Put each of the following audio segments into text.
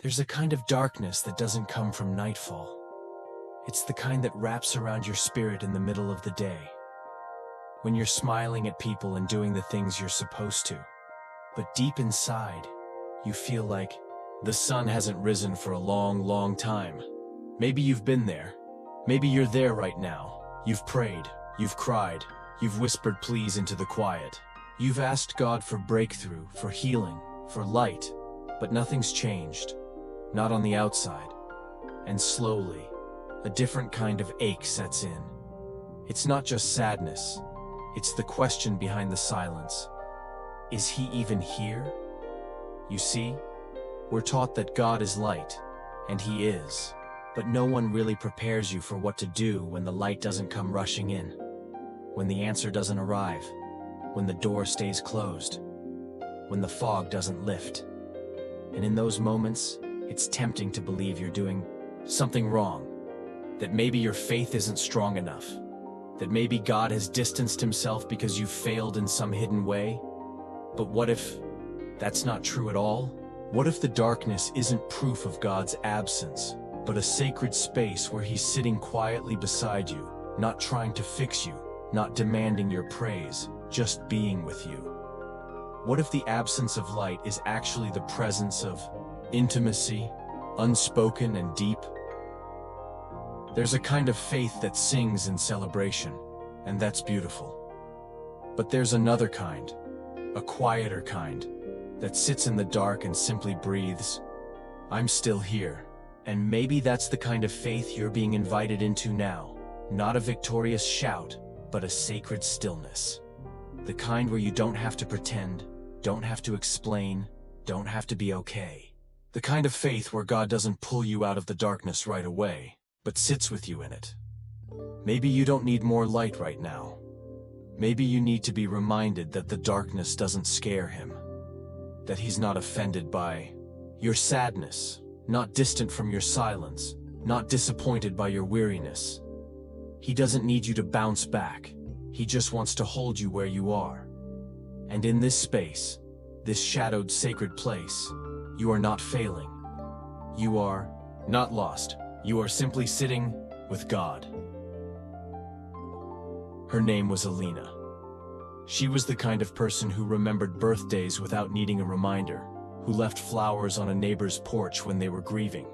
There's a kind of darkness that doesn't come from nightfall. It's the kind that wraps around your spirit in the middle of the day, when you're smiling at people and doing the things you're supposed to. But deep inside, you feel like the sun hasn't risen for a long, long time. Maybe you've been there. Maybe you're there right now. You've prayed, you've cried, you've whispered pleas into the quiet. You've asked God for breakthrough, for healing, for light, but nothing's changed. Not on the outside. And slowly, a different kind of ache sets in. It's not just sadness. It's the question behind the silence. Is he even here? You see, we're taught that God is light, and he is. But no one really prepares you for what to do when the light doesn't come rushing in, when the answer doesn't arrive, when the door stays closed, when the fog doesn't lift. And in those moments, it's tempting to believe you're doing something wrong, that maybe your faith isn't strong enough, that maybe God has distanced himself because you've failed in some hidden way. But what if that's not true at all? What if the darkness isn't proof of God's absence, but a sacred space where he's sitting quietly beside you, not trying to fix you, not demanding your praise, just being with you? What if the absence of light is actually the presence of intimacy, unspoken and deep? There's a kind of faith that sings in celebration, and that's beautiful. But there's another kind, a quieter kind, that sits in the dark and simply breathes, "I'm still here." And maybe that's the kind of faith you're being invited into now. Not a victorious shout, but a sacred stillness. The kind where you don't have to pretend, don't have to explain, don't have to be okay. The kind of faith where God doesn't pull you out of the darkness right away, but sits with you in it. Maybe you don't need more light right now. Maybe you need to be reminded that the darkness doesn't scare him, that he's not offended by your sadness, not distant from your silence, not disappointed by your weariness. He doesn't need you to bounce back. He just wants to hold you where you are. And in this space, this shadowed sacred place, you are not failing. You are not lost. You are simply sitting with God. Her name was Alina. She was the kind of person who remembered birthdays without needing a reminder, who left flowers on a neighbor's porch when they were grieving,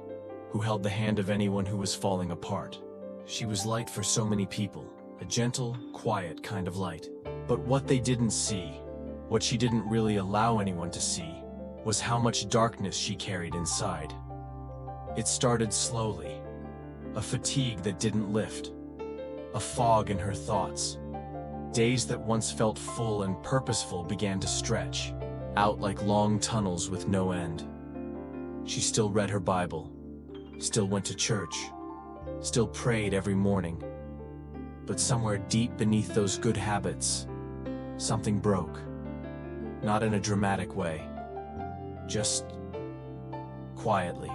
who held the hand of anyone who was falling apart. She was light for so many people, a gentle, quiet kind of light. But what they didn't see, what she didn't really allow anyone to see, was how much darkness she carried inside. It started slowly, a fatigue that didn't lift, a fog in her thoughts. Days that once felt full and purposeful began to stretch out like long tunnels with no end. She still read her Bible, still went to church, still prayed every morning. But somewhere deep beneath those good habits, something broke. Not in a dramatic way, just quietly.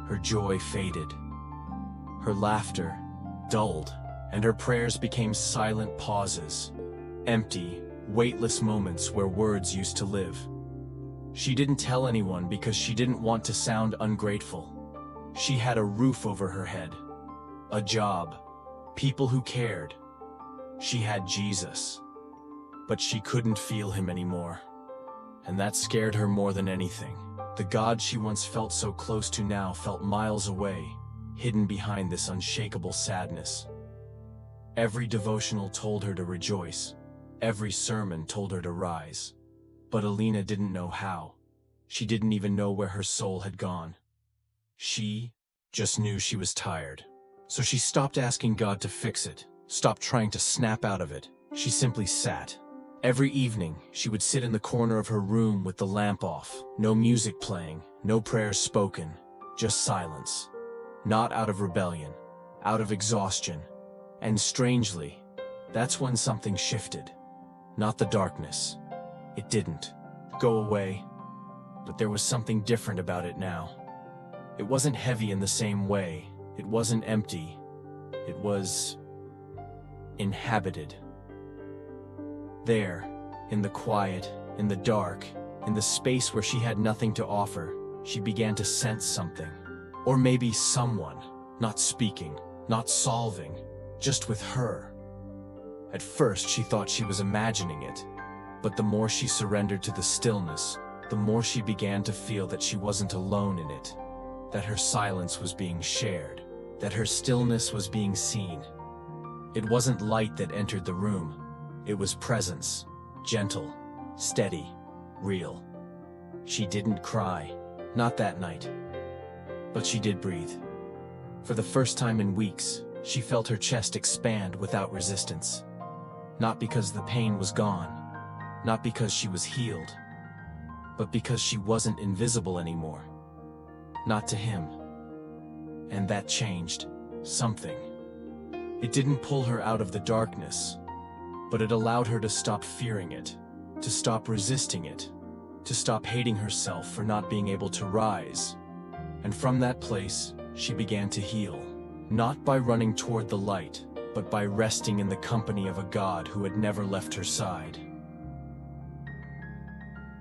Her joy faded, her laughter dulled, and her prayers became silent pauses, empty, weightless moments where words used to live. She didn't tell anyone because she didn't want to sound ungrateful. She had a roof over her head, a job, people who cared. She had Jesus, but she couldn't feel him anymore. And that scared her more than anything. The God she once felt so close to now felt miles away, hidden behind this unshakable sadness. Every devotional told her to rejoice. Every sermon told her to rise. But Alina didn't know how. She didn't even know where her soul had gone. She just knew she was tired. So she stopped asking God to fix it, stopped trying to snap out of it. She simply sat. Every evening, she would sit in the corner of her room with the lamp off, no music playing, no prayers spoken, just silence. Not out of rebellion, out of exhaustion. And strangely, that's when something shifted. Not the darkness. It didn't go away, but there was something different about it now. It wasn't heavy in the same way. It wasn't empty. It was inhabited. There, in the quiet, in the dark, in the space where she had nothing to offer, she began to sense something. Or maybe someone, not speaking, not solving, just with her. At first, she thought she was imagining it, but the more she surrendered to the stillness, the more she began to feel that she wasn't alone in it, that her silence was being shared, that her stillness was being seen. It wasn't light that entered the room, it was presence, gentle, steady, real. She didn't cry, not that night, but she did breathe. For the first time in weeks, she felt her chest expand without resistance. Not because the pain was gone, not because she was healed, but because she wasn't invisible anymore. Not to him. And that changed something. It didn't pull her out of the darkness, but it allowed her to stop fearing it, to stop resisting it, to stop hating herself for not being able to rise. And from that place, she began to heal, not by running toward the light, but by resting in the company of a God who had never left her side.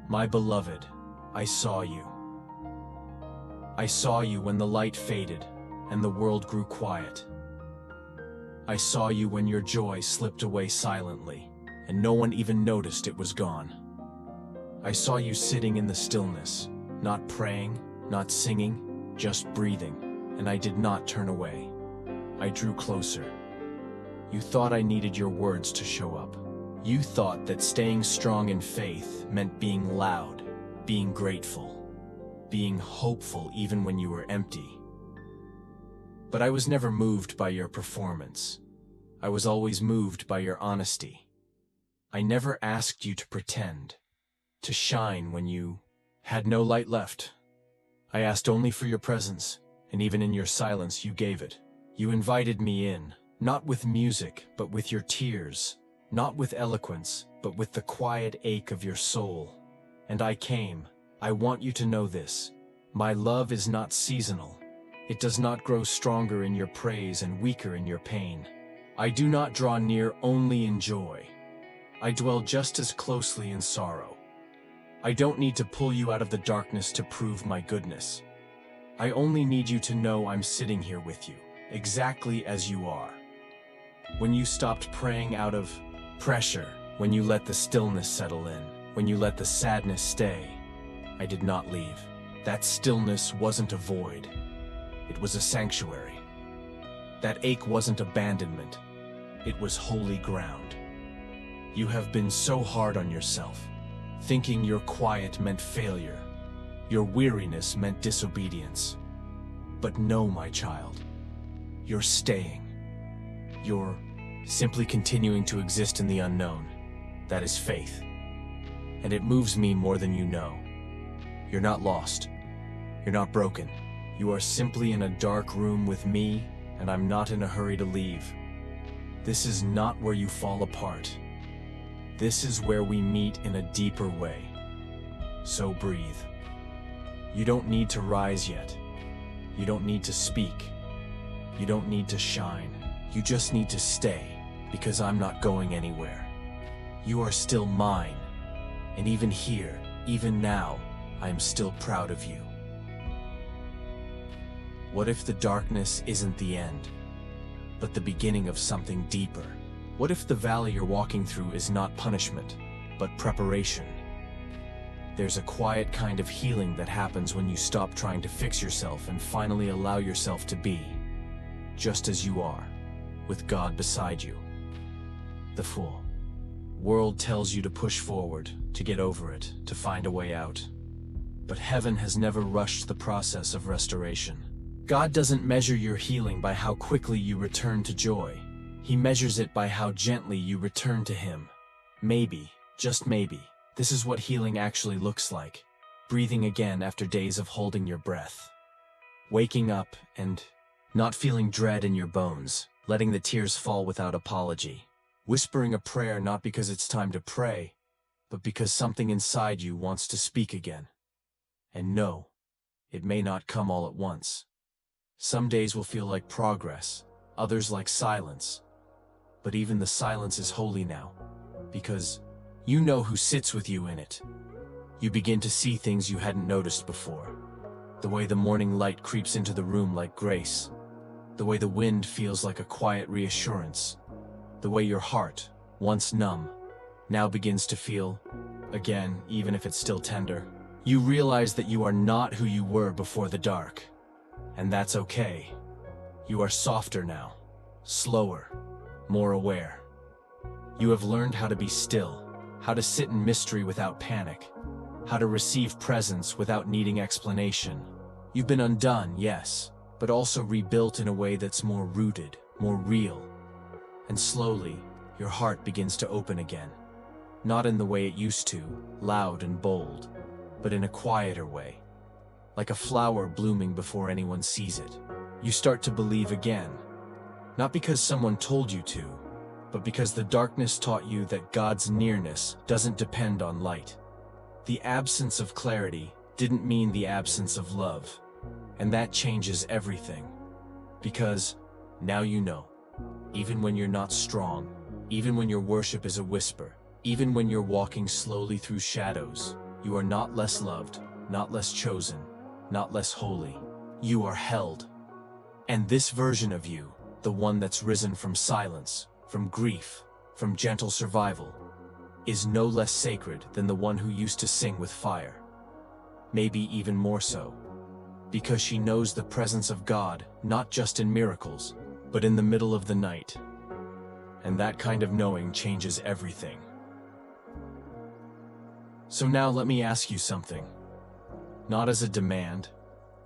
My beloved, I saw you. I saw you when the light faded and the world grew quiet. I saw you when your joy slipped away silently and no one even noticed it was gone. I saw you sitting in the stillness, not praying, not singing, just breathing, and I did not turn away. I drew closer. You thought I needed your words to show up. You thought that staying strong in faith meant being loud, being grateful, being hopeful even when you were empty. But I was never moved by your performance. I was always moved by your honesty. I never asked you to pretend, to shine when you had no light left. I asked only for your presence, and even in your silence you gave it. You invited me in, not with music, but with your tears, not with eloquence, but with the quiet ache of your soul. And I came. I want you to know this. My love is not seasonal. It does not grow stronger in your praise and weaker in your pain. I do not draw near only in joy. I dwell just as closely in sorrow. I don't need to pull you out of the darkness to prove my goodness. I only need you to know I'm sitting here with you, exactly as you are. When you stopped praying out of pressure, when you let the stillness settle in, when you let the sadness stay, I did not leave. That stillness wasn't a void. It was a sanctuary. That ache wasn't abandonment. It was holy ground. You have been so hard on yourself, thinking your quiet meant failure, your weariness meant disobedience. But no, my child, you're staying. You're simply continuing to exist in the unknown. That is faith. And it moves me more than you know. You're not lost. You're not broken. You are simply in a dark room with me, and I'm not in a hurry to leave. This is not where you fall apart. This is where we meet in a deeper way. So breathe. You don't need to rise yet. You don't need to speak. You don't need to shine. You just need to stay, because I'm not going anywhere. You are still mine, and even here, even now, I am still proud of you. What if the darkness isn't the end, but the beginning of something deeper? What if the valley you're walking through is not punishment, but preparation? There's a quiet kind of healing that happens when you stop trying to fix yourself and finally allow yourself to be, just as you are, with God beside you. The full world tells you to push forward, to get over it, to find a way out. But heaven has never rushed the process of restoration. God doesn't measure your healing by how quickly you return to joy. He measures it by how gently you return to Him. Maybe, just maybe, this is what healing actually looks like. Breathing again after days of holding your breath. Waking up and not feeling dread in your bones. Letting the tears fall without apology. Whispering a prayer not because it's time to pray, but because something inside you wants to speak again. And no, it may not come all at once. Some days will feel like progress, others like silence. But even the silence is holy now, because you know who sits with you in it. You begin to see things you hadn't noticed before. The way the morning light creeps into the room like grace. The way the wind feels like a quiet reassurance. The way your heart, once numb, now begins to feel again, even if it's still tender. You realize that you are not who you were before the dark. And that's okay. You are softer now, slower, more aware. You have learned how to be still, how to sit in mystery without panic, how to receive presence without needing explanation. You've been undone, yes, but also rebuilt in a way that's more rooted, more real. And slowly, your heart begins to open again. Not in the way it used to, loud and bold, but in a quieter way. Like a flower blooming before anyone sees it. You start to believe again. Not because someone told you to, but because the darkness taught you that God's nearness doesn't depend on light. The absence of clarity didn't mean the absence of love. And that changes everything. Because now you know. Even when you're not strong, even when your worship is a whisper, even when you're walking slowly through shadows, you are not less loved, not less chosen, not less holy. You are held. And this version of you, the one that's risen from silence, from grief, from gentle survival, is no less sacred than the one who used to sing with fire. Maybe even more so. Because she knows the presence of God, not just in miracles, but in the middle of the night. And that kind of knowing changes everything. So now let me ask you something. Not as a demand,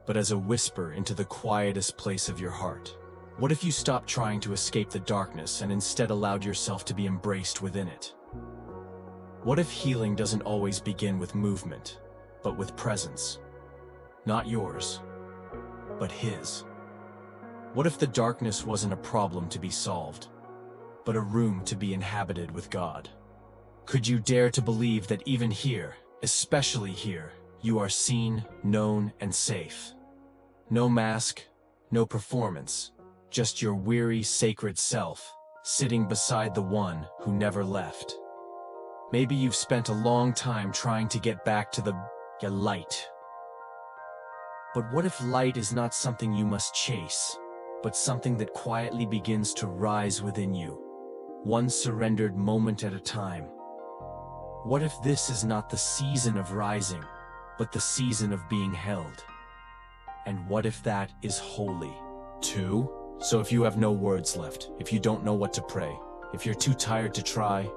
but as a whisper into the quietest place of your heart. What if you stopped trying to escape the darkness and instead allowed yourself to be embraced within it? What if healing doesn't always begin with movement, but with presence? Not yours, but His. What if the darkness wasn't a problem to be solved, but a room to be inhabited with God? Could you dare to believe that even here, especially here, you are seen, known, and safe? No mask, no performance, just your weary, sacred self, sitting beside the one who never left. Maybe you've spent a long time trying to get back to the light. But what if light is not something you must chase, but something that quietly begins to rise within you, one surrendered moment at a time? What if this is not the season of rising, but the season of being held? And what if that is holy, too? So if you have no words left, if you don't know what to pray, if you're too tired to try,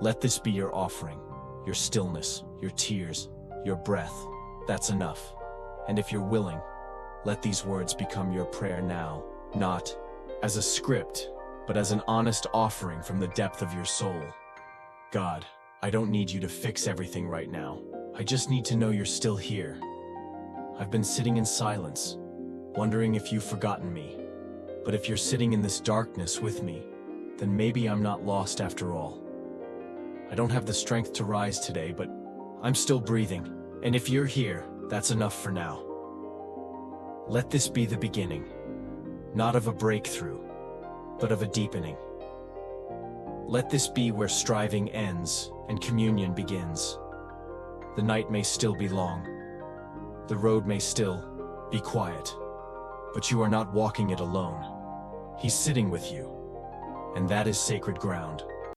let this be your offering, your stillness, your tears, your breath. That's enough. And if you're willing, let these words become your prayer now, not as a script, but as an honest offering from the depth of your soul. God, I don't need you to fix everything right now. I just need to know you're still here. I've been sitting in silence, wondering if you've forgotten me. But if you're sitting in this darkness with me, then maybe I'm not lost after all. I don't have the strength to rise today, but I'm still breathing. And if you're here, that's enough for now. Let this be the beginning, not of a breakthrough, but of a deepening. Let this be where striving ends and communion begins. The night may still be long. The road may still be quiet, but you are not walking it alone. He's sitting with you, and that is sacred ground.